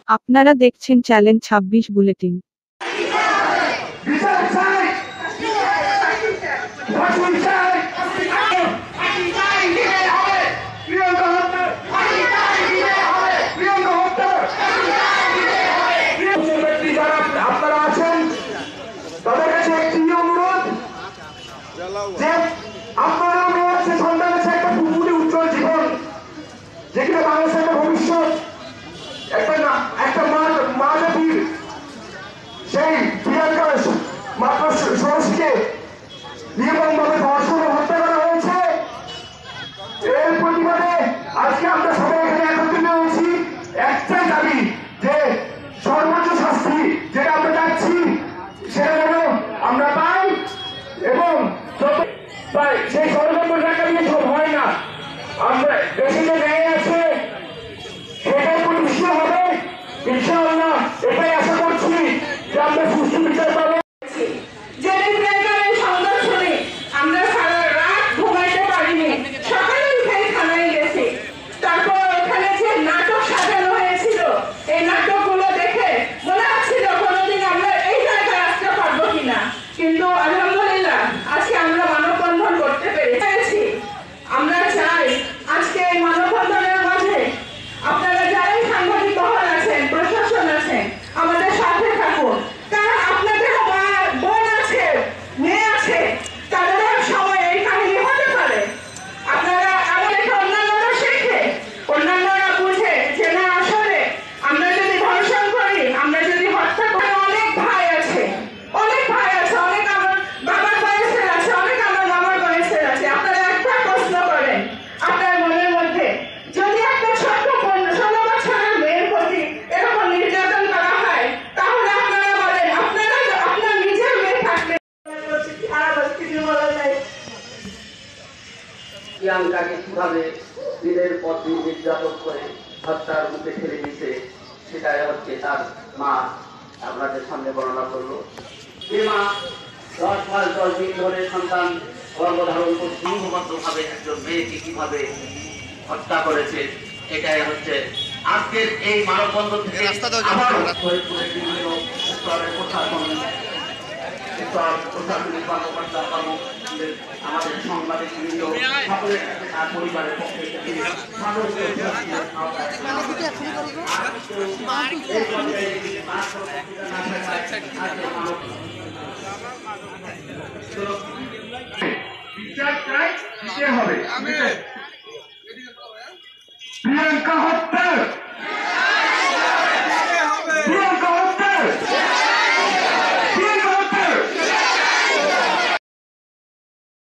আপনারা দেখছেন challenge ২৬ bulletin. আপনারা আছেন তাদের কাছে একটি অনুরোধ যে আপনারা হচ্ছে সন্তানের একটা পুরোপুরি উজ্জ্বল জীবন, যেখানে বাংলাদেশের একটা ভবিষ্যৎ, একটা মা জাতির সেই প্রিয়াঙ্কা মাত্র ষোড়শীকে নির্মমভাবে ধর্ষণ ও হত্যা করা হয়েছে। এর প্রতিবাদে আজকে আমরা সবাই এখানে একত্রিত হয়েছি। একটাই দাবি যে সর্বোচ্চ শাস্তি যেটা আমরা চাচ্ছি সেটা যেন আমরা পাই, এবং সেই ষড়যন্ত্র টাকা দিয়ে সব হয় না। আমরা দেশে যে ন্যায় আছে সেটাই প্রতিষ্ঠিত হবে ইনশাআল্লাহ। এটাই আশা করছি যে আমরা সুষ্ঠু বিচার পাবো। কিন্তু আলহামদুলিল্লাহ আজকে আমরা মানববন্ধন করতে পেরেছি। আমরা চাই আজকে এই মানববন্ধনের মাঝে আপনারা যারাই সাংবাদিক মহল আছেন, প্রশাসন আছেন, আমাদের সাথে থাকুন। কারণ আপনাদের বোন আছে, মেয়ে আছে, তাদেরও সময় এই কাহিনী হতে পারে। আপনারা আমাদের অন্যান্যরা শেখে, অন্যান্যরা বুঝে যে না আসলে আমরা যদি ধর্ষণ করি, আমরা যদি হত্যা করি, অনেক ভাই আছে, অনেক ভাই আছে, অনেক আমার বাবার বয়সের আছে, অনেক আমার মামার বয়সের আছে। আপনারা একটা প্রশ্ন করেন আপনার মনের মধ্যে, যদি একটা ছোট্ট 16 বছরের মেয়ের প্রতি এরকম নির্যাতন করা হয়, তাহলে আপনারা বলেন আপনার নিজের মেয়ে থাকলে বলা যায়। প্রিয়াঙ্কাকে কিভাবে দিনের পর দিন নির্যাতন করে হত্যার মুখে ঠেলে দিয়েছে সেটাই হচ্ছে তার মা আপনাদের সামনে বর্ণনা করলো। যে মা 10 মাস 10 দিন ধরে সন্তান গর্ভধারণ করে সংঘবদ্ধভাবে একজন মেয়েকে কিভাবে হত্যা করেছে, এটাই হচ্ছে আজকের এই মানববন্ধন থেকে আবার ফরিদপুরের বিভিন্ন স্তরের প্রশাসনিক কর্মকর্তা আমাদের সাংবাদিক বৃন্দ সকলের কাছে তার পরিবারের পক্ষ থেকে প্রিয়াঙ্কা হত্যা